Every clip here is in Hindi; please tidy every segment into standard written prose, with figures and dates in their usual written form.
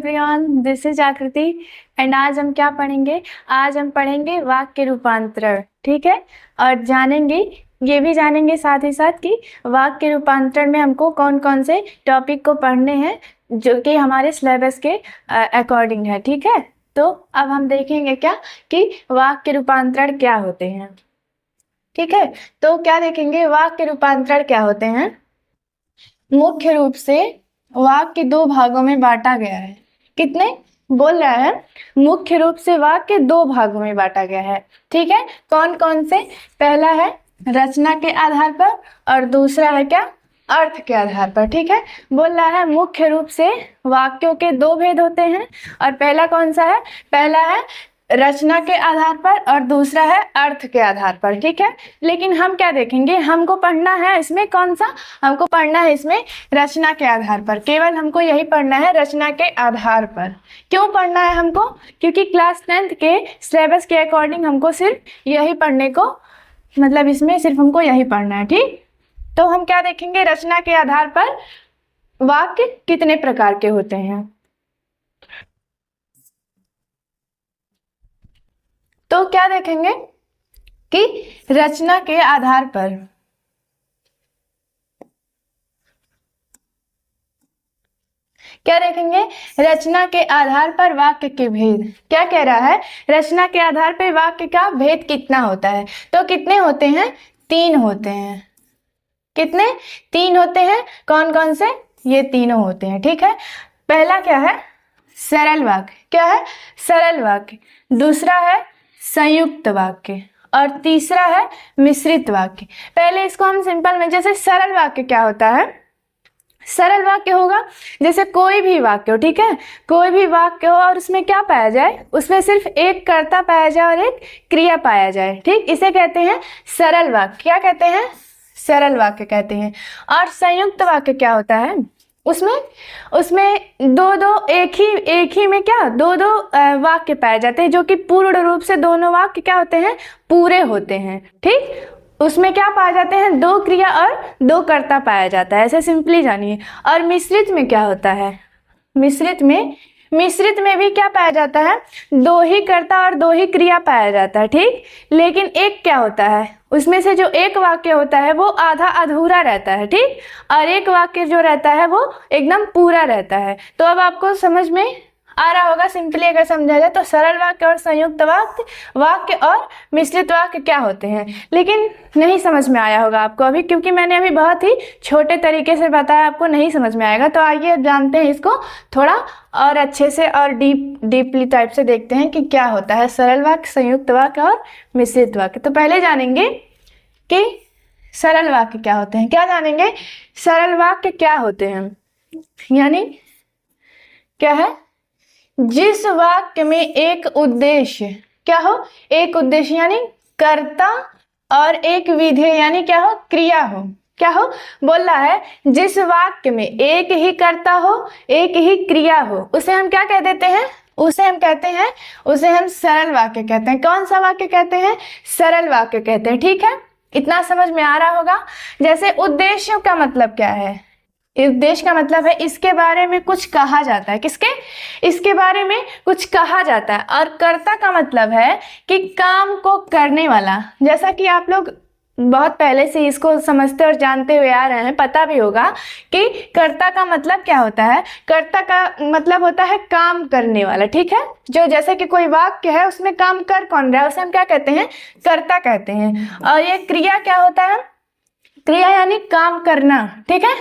एवरीवन, दिस इज आकृति एंड आज हम क्या पढ़ेंगे? आज हम पढ़ेंगे वाक्य रूपांतरण, ठीक है। और जानेंगे, ये भी जानेंगे साथ ही साथ कि वाक्य रूपांतरण में हमको कौन कौन से टॉपिक को पढ़ने हैं जो कि हमारे सिलेबस के अकॉर्डिंग है, ठीक है। तो अब हम देखेंगे क्या कि वाक्य रूपांतरण क्या होते हैं, ठीक है। तो क्या देखेंगे, वाक्य रूपांतरण क्या होते हैं। मुख्य रूप से वाक्य दो भागों में बांटा गया है। कितने बोल रहा है? मुख्य रूप से वाक्य दो भागों में बांटा गया है, ठीक है। कौन कौन से? पहला है रचना के आधार पर और दूसरा है क्या? अर्थ के आधार पर, ठीक है। बोल रहा है मुख्य रूप से वाक्यों के दो भेद होते हैं और पहला कौन सा है? पहला है रचना के आधार पर और दूसरा है अर्थ के आधार पर, ठीक है। लेकिन हम क्या देखेंगे, हमको पढ़ना है इसमें कौन सा? हमको पढ़ना है इसमें रचना के आधार पर। केवल हमको यही पढ़ना है रचना के आधार पर। क्यों पढ़ना है हमको? क्योंकि क्लास 10th के सिलेबस के अकॉर्डिंग हमको सिर्फ यही पढ़ने को, मतलब इसमें सिर्फ हमको यही पढ़ना है, ठीक। तो हम क्या देखेंगे, रचना के आधार पर वाक्य कितने प्रकार के होते हैं। तो क्या देखेंगे कि रचना के आधार पर क्या देखेंगे, रचना के आधार पर वाक्य के भेद। क्या कह रहा है? रचना के आधार पर वाक्य का भेद कितना होता है। तो कितने होते हैं? 3 होते हैं। कितने? 3 होते हैं। कौन कौन से? ये तीनों होते हैं, ठीक है। पहला क्या है? सरल वाक्य। क्या है? सरल वाक्य। दूसरा है संयुक्त वाक्य और तीसरा है मिश्रित वाक्य। पहले इसको हम सिंपल में, जैसे सरल वाक्य क्या होता है? सरल वाक्य होगा जैसे कोई भी वाक्य हो, ठीक है। कोई भी वाक्य हो और उसमें क्या पाया जाए? उसमें सिर्फ एक कर्ता पाया जाए और एक क्रिया पाया जाए, ठीक। इसे कहते हैं सरल वाक्य। क्या कहते हैं? सरल वाक्य कहते हैं। और संयुक्त वाक्य क्या होता है? उसमें दो एक ही में क्या दो वाक्य पाए जाते हैं, जो कि पूर्ण रूप से दोनों वाक्य क्या होते हैं? पूरे होते हैं, ठीक। उसमें क्या पाए जाते हैं? 2 क्रिया और 2 कर्ता पाया जाता है। ऐसे सिंपली जानिए। और मिश्रित में क्या होता है? मिश्रित में भी क्या पाया जाता है? 2 ही कर्ता और 2 ही क्रिया पाया जाता है, ठीक। लेकिन एक क्या होता है, उसमें से जो एक वाक्य होता है वो आधा अधूरा रहता है, ठीक। और एक वाक्य जो रहता है वो एकदम पूरा रहता है। तो अब आपको समझ में आ रहा होगा, सिंपली अगर समझा जाए तो सरल वाक्य और संयुक्त वाक्य और मिश्रित वाक्य क्या होते हैं। लेकिन नहीं समझ में आया होगा आपको अभी, क्योंकि मैंने अभी बहुत ही छोटे तरीके से बताया, आपको नहीं समझ में आएगा। तो आइए जानते हैं इसको थोड़ा और अच्छे से और डीपली टाइप से देखते हैं कि क्या होता है सरल वाक्य, संयुक्त वाक्य और मिश्रित वाक्य। तो पहले जानेंगे कि सरल वाक्य क्या होते हैं। क्या जानेंगे? सरल वाक्य क्या होते हैं, यानी क्या है? जिस वाक्य में एक उद्देश्य क्या हो? एक उद्देश्य यानी कर्ता और एक विधेय यानी क्या हो? क्रिया हो। क्या हो? बोल रहा है जिस वाक्य में एक ही कर्ता हो, एक ही क्रिया हो, उसे हम क्या कह देते हैं? उसे हम सरल वाक्य कहते हैं। कौन सा वाक्य कहते हैं? सरल वाक्य कहते हैं, ठीक है। इतना समझ में आ रहा होगा। जैसे उद्देश्य का मतलब क्या है? उद्देश्य का मतलब है इसके बारे में कुछ कहा जाता है। किसके? इसके बारे में कुछ कहा जाता है। और कर्ता का मतलब है कि काम को करने वाला। जैसा कि आप लोग बहुत पहले से इसको समझते और जानते हुए आ रहे हैं, पता भी होगा कि कर्ता का मतलब क्या होता है। कर्ता का मतलब होता है काम करने वाला, ठीक है। जो जैसे कि कोई वाक्य है उसमें काम कर कौन रहा है, उसे हम क्या कहते हैं? कर्ता कहते हैं। और ये क्रिया क्या होता है? क्रिया यानी काम करना, ठीक है,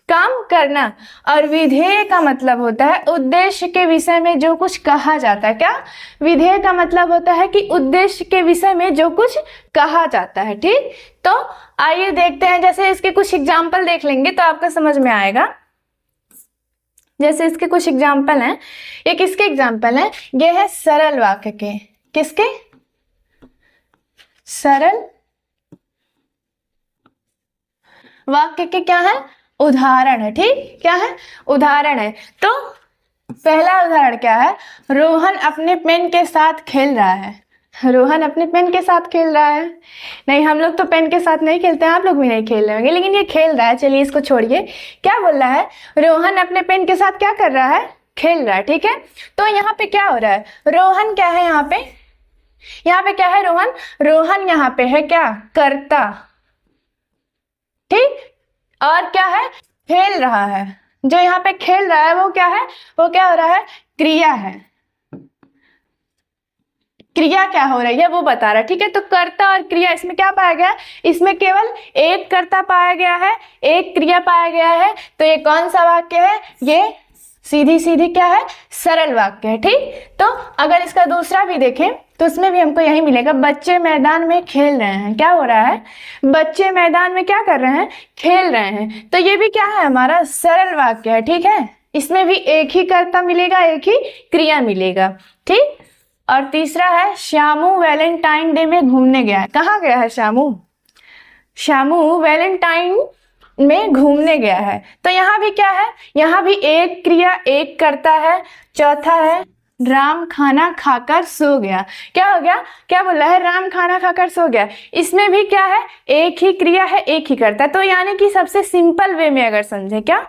काम करना। और विधेय का मतलब होता है उद्देश्य के विषय में जो कुछ कहा जाता है। क्या? विधेय का मतलब होता है कि उद्देश्य के विषय में जो कुछ कहा जाता है, ठीक। तो आइए देखते हैं, जैसे इसके कुछ एग्जाम्पल देख लेंगे तो आपको समझ में आएगा। जैसे इसके कुछ एग्जाम्पल हैं। ये किसके एग्जाम्पल हैं? ये है सरल वाक्य के। किसके? सरल वाक्य के क्या है? उदाहरण है, ठीक। क्या है? उदाहरण है। तो पहला उदाहरण क्या है? रोहन अपने पेन के साथ खेल रहा है। रोहन अपने पेन के साथ खेल रहा है। नहीं, हम लोग तो पेन के साथ नहीं खेलते हैं, आप लोग भी नहीं खेल रहे होंगे, लेकिन ये खेल रहा है। चलिए इसको छोड़िए। क्या बोल रहा है? रोहन अपने पेन के साथ क्या कर रहा है? खेल रहा है, ठीक है। तो यहाँ पे क्या हो रहा है, रोहन क्या है यहाँ पे, यहाँ पे क्या है रोहन, रोहन यहाँ पे है क्या, कर्ता, ठीक। और क्या है, खेल रहा है, जो यहाँ पे खेल रहा है वो क्या है, वो क्या हो रहा है, क्रिया है। क्रिया क्या हो रही है वो बता रहा है, ठीक है। तो कर्ता और क्रिया, इसमें क्या पाया गया, इसमें केवल एक कर्ता पाया गया है, एक क्रिया पाया गया है। तो ये कौन सा वाक्य है, ये सीधी सीधी क्या है, सरल वाक्य है, ठीक। तो अगर इसका दूसरा भी देखें तो उसमें भी हमको यही मिलेगा, बच्चे मैदान में खेल रहे हैं, क्या हो रहा है, बच्चे मैदान में क्या कर रहे हैं, खेल रहे हैं। तो ये भी क्या है, हमारा सरल वाक्य है, ठीक है। इसमें भी एक ही कर्ता मिलेगा, एक ही क्रिया मिलेगा, ठीक। और तीसरा है, श्यामू वैलेंटाइन डे में घूमने गया है, कहाँ गया है श्यामू, श्यामू वैलेंटाइन में घूमने गया है। तो यहाँ भी क्या है, यहाँ भी एक क्रिया एक कर्ता है। चौथा है, राम खाना खाकर सो गया, क्या हो गया, क्या बोला है, राम खाना खाकर सो गया। इसमें भी क्या है, एक ही क्रिया है एक ही कर्ता। तो यानी कि सबसे सिंपल वे में अगर समझे क्या,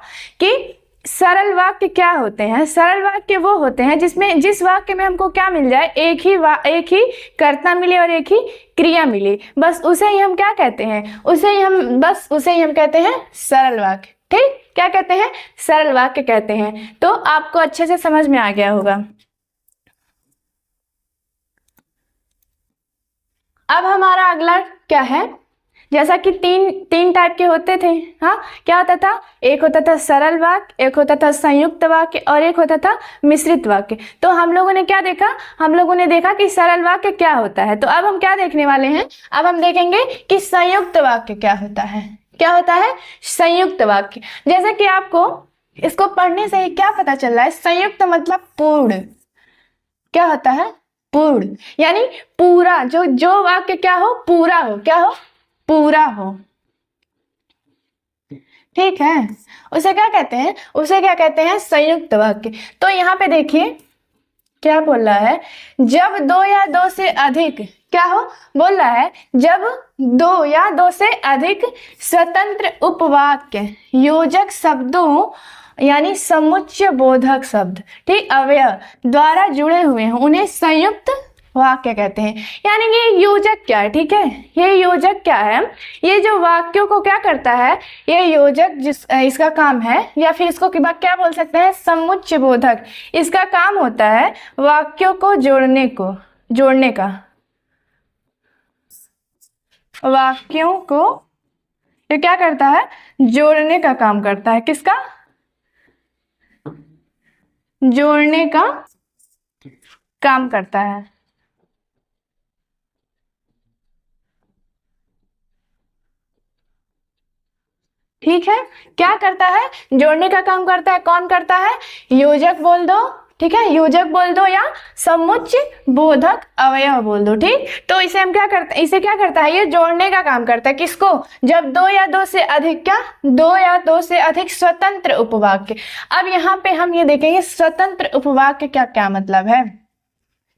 कि सरल वाक्य क्या होते हैं, सरल वाक्य वो होते हैं जिसमें, जिस वाक्य में हमको क्या मिल जाए, एक ही कर्ता मिले और एक ही क्रिया मिले, बस उसे ही हम क्या कहते हैं, उसे ही हम कहते हैं सरल वाक्य, ठीक। क्या कहते हैं, सरल वाक्य कहते हैं। तो आपको अच्छे से समझ में आ गया होगा। अब हमारा अगला क्या है, जैसा कि तीन टाइप के होते थे, हाँ, क्या होता था, एक होता था सरल वाक्य, एक होता था संयुक्त वाक्य और एक होता था मिश्रित वाक्य। तो हम लोगों ने क्या देखा, हम लोगों ने देखा कि सरल वाक्य क्या होता है। तो अब हम क्या देखने वाले हैं, अब हम देखेंगे कि संयुक्त वाक्य क्या होता है, क्या होता है संयुक्त वाक्य। जैसे कि आपको इसको पढ़ने से ही क्या पता चल रहा है, संयुक्त मतलब पूर्ण, क्या होता है, पूर्ण, यानी पूरा, जो वाक्य क्या हो, पूरा हो, क्या हो, पूरा हो, ठीक है। उसे क्या कहते हैं, उसे क्या कहते हैं, संयुक्त वाक्य। तो यहाँ पे देखिए क्या बोल रहा है, जब दो या दो से अधिक, क्या हो, बोल रहा है जब दो या दो से अधिक स्वतंत्र उपवाक्य योजक शब्दों यानी समुच्चय बोधक शब्द, ठीक, अवयव द्वारा जुड़े हुए हैं, उन्हें संयुक्त वाक्य कहते हैं। यानी कि ये योजक क्या है, ठीक है, ये योजक क्या है, ये जो वाक्यों को क्या करता है, ये योजक इसका काम है, या फिर इसको क्या बोल सकते हैं, समुच्चय बोधक। इसका काम होता है वाक्यों को जोड़ने का, वाक्यों को ये क्या करता है, जोड़ने का काम करता है, किसका, जोड़ने का काम करता है, ठीक है। क्या करता है, जोड़ने का काम करता है, कौन करता है, योजक बोल दो, ठीक है, योजक बोल दो या समुच्चय बोधक अवयव बोल दो, ठीक। तो इसे हम क्या करते हैं, इसे क्या करता है, ये जोड़ने का काम करता है, किसको, जब दो या दो से अधिक, क्या, दो या दो से अधिक स्वतंत्र उपवाक्य। अब यहाँ पे हम ये देखेंगे स्वतंत्र उपवाक्य क्या क्या मतलब है।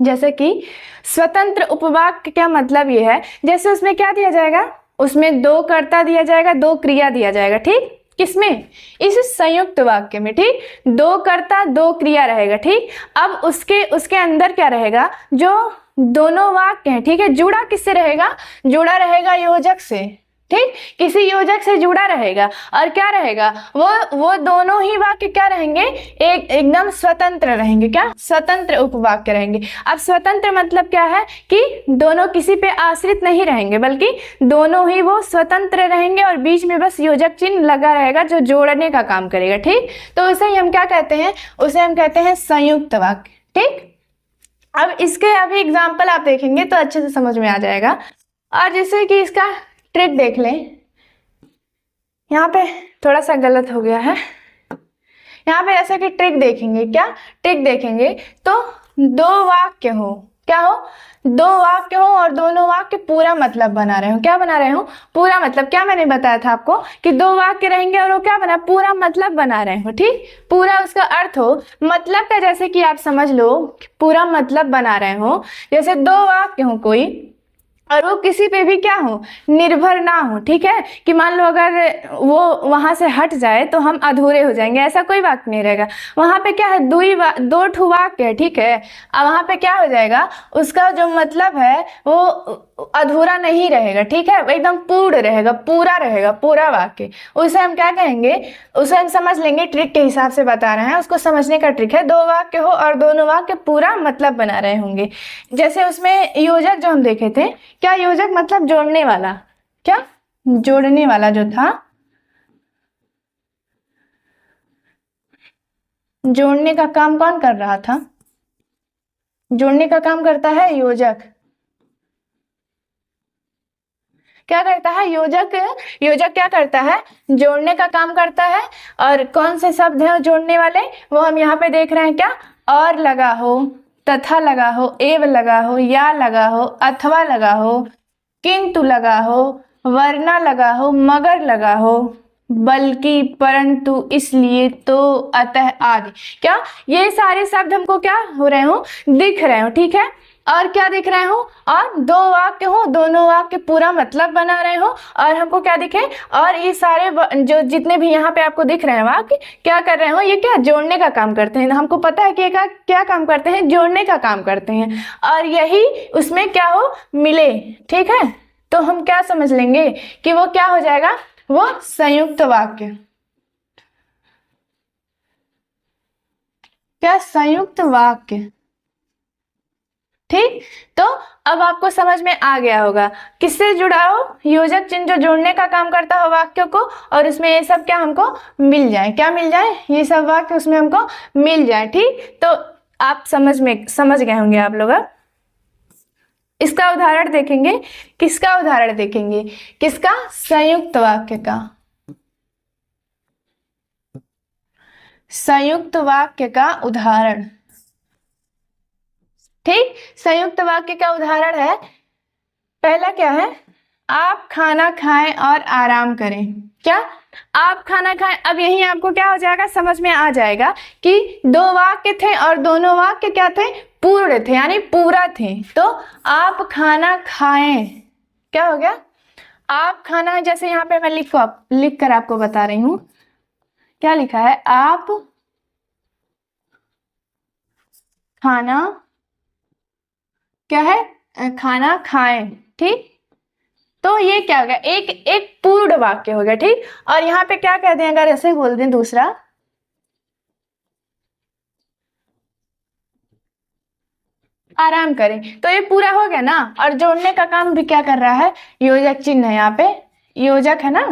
जैसे कि स्वतंत्र उपवाक्य क्या मतलब ये है, जैसे उसमें क्या दिया जाएगा, उसमें दो कर्ता दिया जाएगा, दो क्रिया दिया जाएगा, ठीक, किसमें, इस संयुक्त वाक्य में, ठीक, दो कर्ता दो क्रिया रहेगा, ठीक। अब उसके अंदर क्या रहेगा, जो दोनों वाक्य हैं, ठीक है, जुड़ा किससे रहेगा, जुड़ा रहेगा योजक से, ठीक, किसी योजक से जुड़ा रहेगा। और क्या रहेगा, वो दोनों ही वाक्य क्या रहेंगे, एकदम स्वतंत्र रहेंगे, क्या, स्वतंत्र उपवाक्य रहेंगे। अब स्वतंत्र मतलब क्या है, कि दोनों किसी पे आश्रित नहीं रहेंगे, बल्कि दोनों ही वो स्वतंत्र रहेंगे और बीच में बस योजक चिन्ह लगा रहेगा जो जोड़ने का काम करेगा, ठीक। तो उसे ही हम क्या कहते हैं, उसे हम कहते हैं संयुक्त वाक्य, ठीक। अब इसके अभी एग्जाम्पल आप देखेंगे तो अच्छे से समझ में आ जाएगा। और जैसे कि इसका ट्रिक देख लें, यहाँ पे थोड़ा सा गलत हो गया है, यहाँ पे ऐसे कि ट्रिक देखेंगे, क्या ट्रिक देखेंगे, तो दो वाक्य हो, क्या हो, दो वाक्य हो और दोनों वाक्य पूरा मतलब बना रहे हो, क्या बना रहे हो, पूरा मतलब। क्या मैंने बताया था आपको कि दो वाक्य रहेंगे और वो क्या बना, पूरा मतलब बना रहे हो, ठीक, पूरा उसका अर्थ हो, मतलब का, जैसे कि आप समझ लो पूरा मतलब बना रहे हो। जैसे दो वाक्य हो कोई, और वो किसी पे भी क्या हो, निर्भर ना हो। ठीक है, कि मान लो अगर वो वहां से हट जाए तो हम अधूरे हो जाएंगे, ऐसा कोई वाक्य नहीं रहेगा। वहां पे क्या है, दो ठो वाक्य है। ठीक है, अब वहां पे क्या हो जाएगा, उसका जो मतलब है वो अधूरा नहीं रहेगा। ठीक है, एकदम पूर्ण रहेगा, पूरा रहेगा, पूरा वाक्य। उसे हम क्या कहेंगे, उसे हम समझ लेंगे, ट्रिक के हिसाब से बता रहे हैं, उसको समझने का ट्रिक है। दो वाक्य हो और दोनों वाक्य पूरा मतलब बना रहे होंगे। जैसे उसमें योजक जो हम देखे थे, क्या योजक मतलब जोड़ने वाला, क्या जोड़ने वाला जो था, जोड़ने का काम कौन कर रहा था, जोड़ने का काम करता है योजक। क्या करता है योजक, योजक क्या करता है, जोड़ने का काम करता है। और कौन से शब्द हैं जोड़ने वाले, वो हम यहाँ पे देख रहे हैं, क्या और लगा हो, तथा लगा हो, एव लगा हो, या लगा हो, अथवा लगा हो, किंतु लगा हो, वरना लगा हो, मगर लगा हो, बल्कि, परंतु, इसलिए, तो, अतः आदि। क्या ये सारे शब्द हमको क्या हो रहे हो, दिख रहे हो। ठीक है, और क्या दिख रहे हो, और दो वाक्य हो, दोनों वाक्य पूरा मतलब बना रहे हो, और हमको क्या दिखे, और ये सारे जो जितने भी यहाँ पे आपको दिख रहे हैं वाक्य क्या कर रहे हो, ये क्या जोड़ने का काम करते हैं। हमको पता है कि क्या काम करते हैं, जोड़ने का काम करते हैं, और यही उसमें क्या हो, मिले। ठीक है, तो हम क्या समझ लेंगे कि वो क्या हो जाएगा, वो संयुक्त वाक्य, क्या संयुक्त वाक्य। ठीक, तो अब आपको समझ में आ गया होगा किससे जुड़ा हो, योजक चिन्ह जो जोड़ने का काम करता हो वाक्यों को, और उसमें ये सब क्या हमको मिल जाए, क्या मिल जाए, ये सब वाक्य उसमें हमको मिल जाए। ठीक, तो आप समझ गए होंगे आप लोग। अब इसका उदाहरण देखेंगे, किसका उदाहरण देखेंगे, किसका, संयुक्त वाक्य का, संयुक्त वाक्य का उदाहरण। ठीक, संयुक्त वाक्य का उदाहरण है, पहला क्या है, आप खाना खाएं और आराम करें। क्या, आप खाना खाएं। अब यही आपको क्या हो जाएगा, समझ में आ जाएगा कि दो वाक्य थे और दोनों वाक्य क्या थे, पूर्ण थे, यानी पूरा थे। तो आप खाना खाएं, क्या हो गया, आप खाना, जैसे यहाँ पे मैं लिख कर आपको बता रही हूं, क्या लिखा है, आप खाना, क्या है, खाना खाएं। ठीक, तो ये क्या हो गया, एक पूर्ण वाक्य हो गया। ठीक, और यहाँ पे क्या कहते हैं, अगर ऐसे बोल दें दूसरा, आराम करें, तो ये पूरा हो गया ना। और जोड़ने का काम भी क्या कर रहा है, योजक चिन्ह है, यहाँ पे योजक है ना,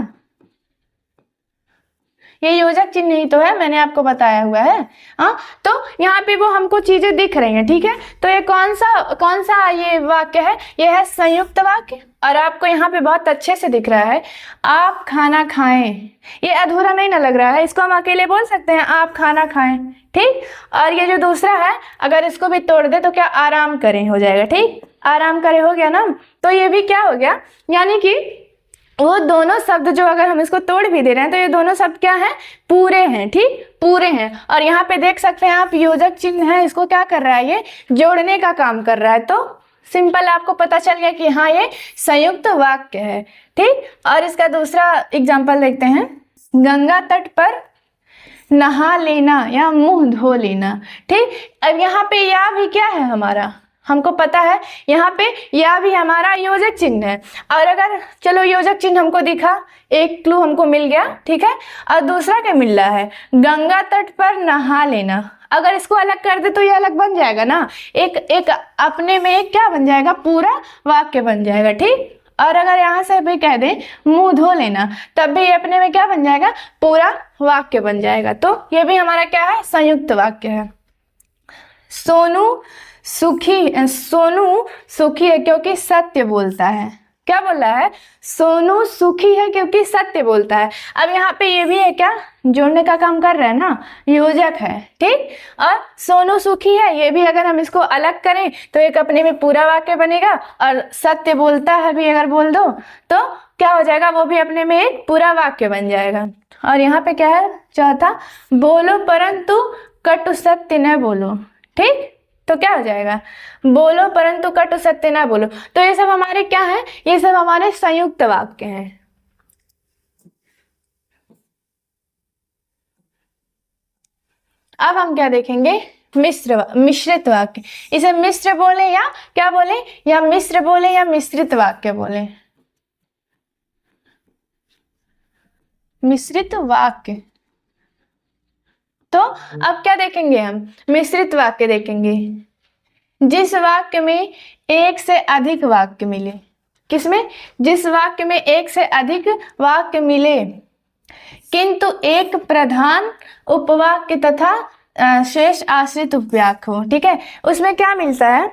ये योजक चिन्ह ही तो है, मैंने आपको बताया हुआ है। हाँ, तो यहाँ पे वो हमको चीजें दिख रही हैं। ठीक है, तो ये कौन सा ये वाक्य है, ये है संयुक्त वाक्य, और आपको यहाँ पे बहुत अच्छे से दिख रहा है, आप खाना खाएं। ये अधूरा नहीं ना लग रहा है, इसको हम अकेले बोल सकते हैं, आप खाना खाएं। ठीक, और ये जो दूसरा है, अगर इसको भी तोड़ दे तो क्या, आराम करें हो जाएगा। ठीक, आराम करें हो गया ना, तो ये भी क्या हो गया, यानी कि वो दोनों शब्द जो, अगर हम इसको तोड़ भी दे रहे हैं तो ये दोनों शब्द क्या हैं, पूरे हैं। ठीक, पूरे हैं, और यहाँ पे देख सकते हैं आप, योजक चिन्ह है, इसको क्या कर रहा है, ये जोड़ने का काम कर रहा है। तो सिंपल आपको पता चल गया कि हाँ ये संयुक्त वाक्य है। ठीक, और इसका दूसरा एग्जाम्पल देखते हैं, गंगा तट पर नहा लेना या मुंह धो लेना। ठीक, अब यहाँ पे या भी क्या है हमारा, हमको पता है यहाँ पे या भी हमारा योजक चिन्ह है। और अगर चलो योजक चिन्ह हमको दिखा, एक क्लू हमको मिल गया। ठीक है, और दूसरा क्या मिल रहा है, गंगा तट पर नहा लेना। अगर इसको अलग कर दे तो ये अलग बन जाएगा ना, एक अपने में एक क्या बन जाएगा, पूरा वाक्य बन जाएगा। ठीक, और अगर यहाँ से भी कह दें मुंह धो लेना, तब भी अपने में क्या बन जाएगा, पूरा वाक्य बन जाएगा। तो ये भी हमारा क्या है, संयुक्त वाक्य है। सोनू सुखी है क्योंकि सत्य बोलता है। क्या बोल रहा है, सोनू सुखी है क्योंकि सत्य बोलता है। अब यहाँ पे ये भी है, क्या जोड़ने का काम कर रहा है ना, योजक है। ठीक, और सोनू सुखी है, ये भी अगर हम इसको अलग करें तो एक अपने में पूरा वाक्य बनेगा, और सत्य बोलता है भी अगर बोल दो तो क्या हो जाएगा, वो भी अपने में एक पूरा वाक्य बन जाएगा। और यहाँ पे क्या है, चौथा, बोलो परंतु कटु सत्य न बोलो। ठीक, तो क्या हो जाएगा, बोलो परंतु कटु सत्य ना बोलो। तो ये सब हमारे क्या है, ये सब हमारे संयुक्त वाक्य हैं। अब हम क्या देखेंगे, मिश्रित वाक्य। इसे मिश्र बोले या क्या बोले, या मिश्र बोले या मिश्रित वाक्य बोले, मिश्रित वाक्य। तो अब क्या देखेंगे हम, मिश्रित वाक्य देखेंगे जिस वाक्य में एक से अधिक वाक्य मिले। किसमें, जिस वाक्य में एक से अधिक वाक्य मिले किंतु एक प्रधान उपवाक्य तथा शेष आश्रित उपवाक्य हो। ठीक है, उसमें क्या मिलता है,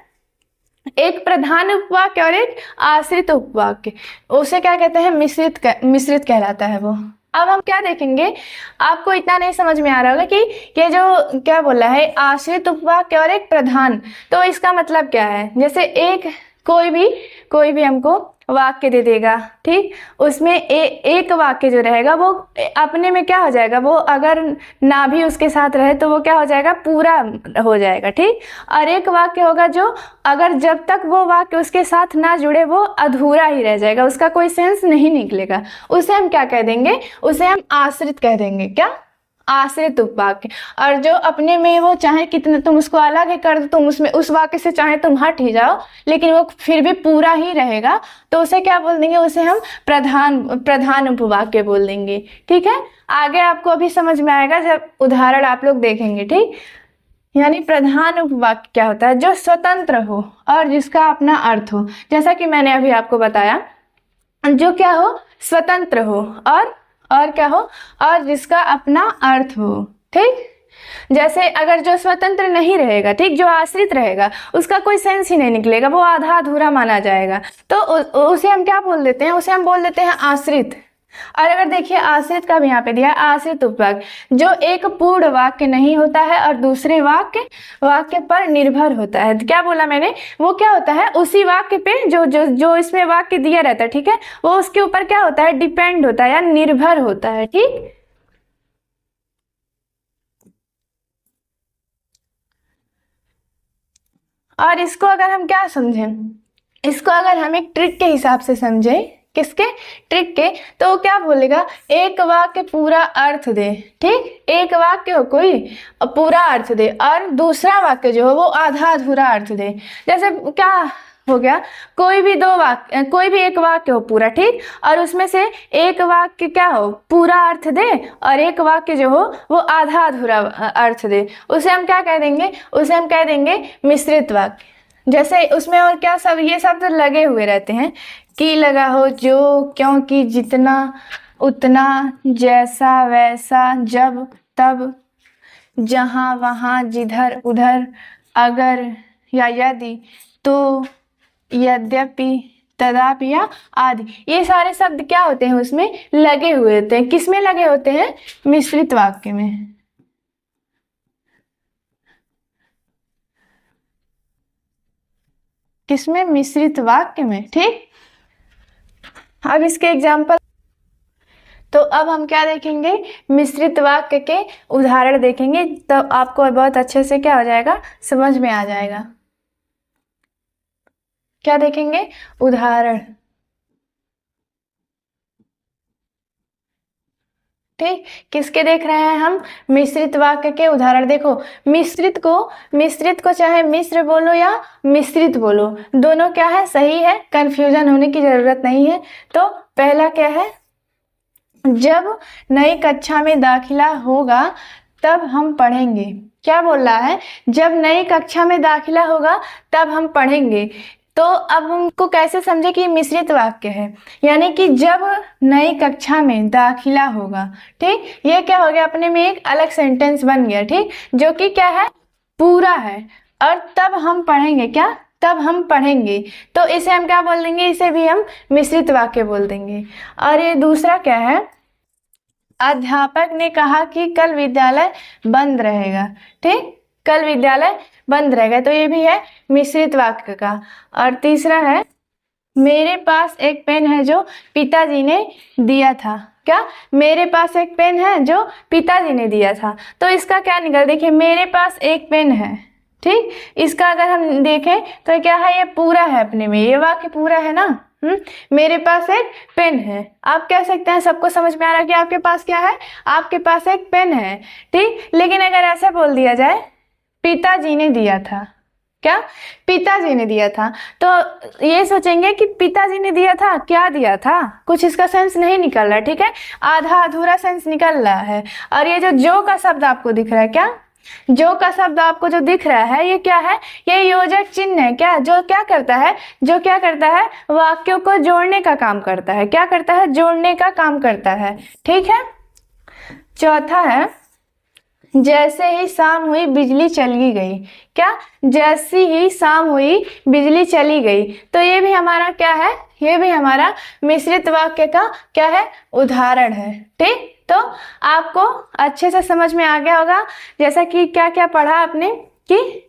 एक प्रधान उपवाक्य और एक आश्रित उपवाक्य, उसे क्या कहते हैं, मिश्रित कहलाता है वो। अब हम क्या देखेंगे, आपको इतना नहीं समझ में आ रहा होगा कि ये जो क्या बोला है, आश्रित उपवाक्य और एक प्रधान, तो इसका मतलब क्या है। जैसे एक कोई भी हमको वाक्य दे देगा, ठीक, उसमें एक वाक्य जो रहेगा वो अपने में क्या हो जाएगा, वो अगर ना भी उसके साथ रहे तो वो क्या हो जाएगा, पूरा हो जाएगा। ठीक, और एक वाक्य होगा जो अगर जब तक वो वाक्य उसके साथ ना जुड़े वो अधूरा ही रह जाएगा, उसका कोई सेंस नहीं निकलेगा। उसे हम क्या कह देंगे, उसे हम आश्रित कह देंगे। क्या, आश्रित उपवाक्य। और जो अपने में वो चाहे कितने तुम उसको अलग ही कर दो, तुम उसमें उस वाक्य से चाहे तुम हट ही जाओ लेकिन वो फिर भी पूरा ही रहेगा, तो उसे क्या बोल देंगे, उसे हम प्रधान उपवाक्य बोल देंगे। ठीक है, आगे आपको अभी समझ में आएगा जब उदाहरण आप लोग देखेंगे। ठीक, यानी प्रधान उपवाक्य क्या होता है, जो स्वतंत्र हो और जिसका अपना अर्थ हो। जैसा कि मैंने अभी आपको बताया, जो क्या हो, स्वतंत्र हो और क्या हो, और जिसका अपना अर्थ हो। ठीक, जैसे अगर जो स्वतंत्र नहीं रहेगा, ठीक, जो आश्रित रहेगा, उसका कोई सेंस ही नहीं निकलेगा, वो आधा अधूरा माना जाएगा, तो उसे हम क्या बोल देते हैं, उसे हम बोल देते हैं आश्रित। और अगर देखिए आश्रित का भी यहाँ पे दिया, आश्रित उपवाक्य, जो एक पूर्ण वाक्य नहीं होता है और दूसरे वाक्य पर निर्भर होता है। क्या बोला मैंने, वो क्या होता है, उसी वाक्य पे जो इसमें वाक्य दिया रहता है, ठीक है, वो उसके ऊपर क्या होता है, डिपेंड होता है या निर्भर होता है। ठीक, और इसको अगर हम क्या समझें, इसको अगर हम एक ट्रिक के हिसाब से समझें, किसके, ट्रिक के, तो क्या बोलेगा, एक वाक्य पूरा अर्थ दे। ठीक, एक वाक्य हो कोई पूरा अर्थ दे और दूसरा वाक्य जो हो वो आधा अधूरा अर्थ दे। जैसे क्या हो गया, कोई भी एक वाक्य हो पूरा, ठीक, और उसमें से एक वाक्य क्या हो, पूरा अर्थ दे और एक वाक्य जो हो वो आधा अधूरा अर्थ दे, उसे हम क्या कह देंगे, उसे हम कह देंगे मिश्रित वाक्य। जैसे उसमें और क्या सब ये शब्द लगे हुए रहते हैं, कि लगा हो, जो, क्योंकि, जितना, उतना, जैसा, वैसा, जब, तब, जहाँ, वहाँ, जिधर, उधर, अगर या यदि, तो, यद्यपि, तदापि या आदि, ये सारे शब्द क्या होते हैं, उसमें लगे हुए होते हैं। किसमें लगे होते हैं, मिश्रित वाक्य में। किसमें, मिश्रित वाक्य में। ठीक, अब इसके एग्जाम्पल, तो अब हम क्या देखेंगे, मिश्रित वाक्य के उदाहरण देखेंगे, तो आपको बहुत अच्छे से क्या हो जाएगा, समझ में आ जाएगा। क्या देखेंगे, उदाहरण। ठीक, किसके देख रहे हैं हम, मिश्रित वाक्य के उदाहरण। देखो, मिश्रित को चाहे मिश्र बोलो या मिश्रित बोलो, दोनों क्या है, सही है, कंफ्यूजन होने की जरूरत नहीं है। तो पहला क्या है, जब नई कक्षा में दाखिला होगा तब हम पढ़ेंगे। क्या बोल रहा है, जब नई कक्षा में दाखिला होगा तब हम पढ़ेंगे। तो अब हमको कैसे समझे कि मिश्रित वाक्य है, यानी कि जब नई कक्षा में दाखिला होगा। ठीक, ये क्या हो गया, अपने में एक अलग सेंटेंस बन गया। ठीक, जो कि क्या है, पूरा है। और तब हम पढ़ेंगे, क्या, तब हम पढ़ेंगे, तो इसे हम क्या बोल देंगे, इसे भी हम मिश्रित वाक्य बोल देंगे। और ये दूसरा क्या है, अध्यापक ने कहा कि कल विद्यालय बंद रहेगा। ठीक, कल विद्यालय बंद रहेगा, तो ये भी है मिश्रित वाक्य का। और तीसरा है, मेरे पास एक पेन है जो पिताजी ने दिया था। क्या, मेरे पास एक पेन है जो पिताजी ने दिया था, तो इसका क्या निकल, देखिए, मेरे पास एक पेन है, ठीक, इसका अगर हम देखें तो क्या है, ये पूरा है अपने में, ये वाक्य पूरा है ना। मेरे पास एक पेन है, आप कह सकते हैं सबको समझ में आ रहा है कि आपके पास क्या है, आपके पास एक पेन है। ठीक, लेकिन अगर ऐसा बोल दिया जाए पिताजी ने दिया था, क्या, पिताजी ने दिया था, तो ये सोचेंगे कि पिताजी ने दिया था, क्या दिया था, कुछ इसका सेंस नहीं निकल रहा। ठीक है, आधा अधूरा सेंस निकल रहा है। और ये जो का शब्द आपको दिख रहा है, क्या, जो का शब्द आपको जो दिख रहा है, ये क्या है, ये योजक चिन्ह है। क्या, जो क्या करता है, जो क्या करता है, वाक्यों को जोड़ने का काम करता है। क्या करता है, जोड़ने का काम करता है। ठीक है, चौथा है, जैसे ही शाम हुई बिजली चली गई। क्या, जैसी ही शाम हुई बिजली चली गई, तो ये भी हमारा क्या है, ये भी हमारा मिश्रित वाक्य का क्या है, उदाहरण है। ठीक, तो आपको अच्छे से समझ में आ गया होगा, जैसा कि क्या क्या पढ़ा आपने कि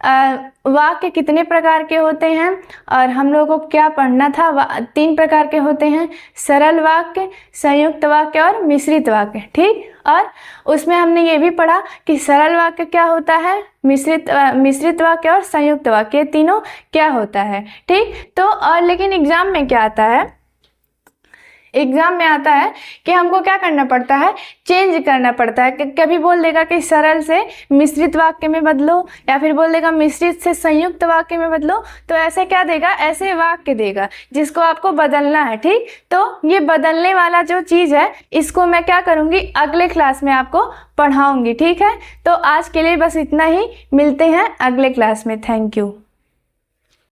वाक्य कितने प्रकार के होते हैं, और हम लोगों को क्या पढ़ना था, 3 प्रकार के होते हैं, सरल वाक्य, संयुक्त वाक्य और मिश्रित वाक्य। ठीक, और उसमें हमने ये भी पढ़ा कि सरल वाक्य क्या होता है, मिश्रित वाक्य और संयुक्त वाक्य, ये तीनों क्या होता है। ठीक, तो और लेकिन एग्जाम में क्या आता है, एग्जाम में आता है कि हमको क्या करना पड़ता है, चेंज करना पड़ता है। कभी बोल देगा कि सरल से मिश्रित वाक्य में बदलो, या फिर बोल देगा मिश्रित से संयुक्त वाक्य में बदलो, तो ऐसे क्या देगा, ऐसे वाक्य देगा जिसको आपको बदलना है। ठीक, तो ये बदलने वाला जो चीज़ है, इसको मैं क्या करूँगी, अगले क्लास में आपको पढ़ाऊँगी। ठीक है, तो आज के लिए बस इतना ही, मिलते हैं अगले क्लास में। Thank you.